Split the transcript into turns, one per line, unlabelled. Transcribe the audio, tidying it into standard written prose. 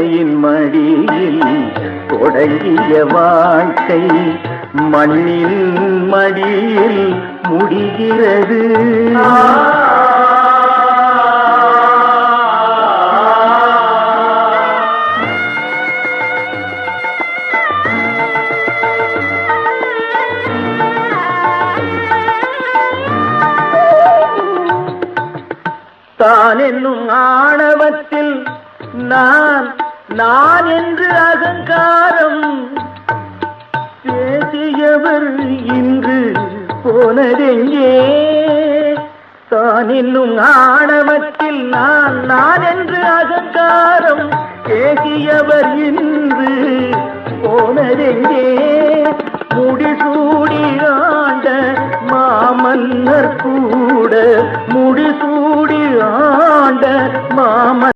தாயின் மடியில் தொடங்கிய வாழ்க்கை மண்ணில் மடியில் முடிகிறது. தான் என்னும் ஆணவத்தில் நான் என்று அகங்காரம் பேசியவர் இன்று போனதெங்கே? தான் என்னும் ஆணவத்தில் நான் என்று அகங்காரம் பேசியவர் இன்று போனதெங்கே? முடிசூடி ஆண்ட மாமன்னர் கூட முடிசூடி ஆண்ட மாமன்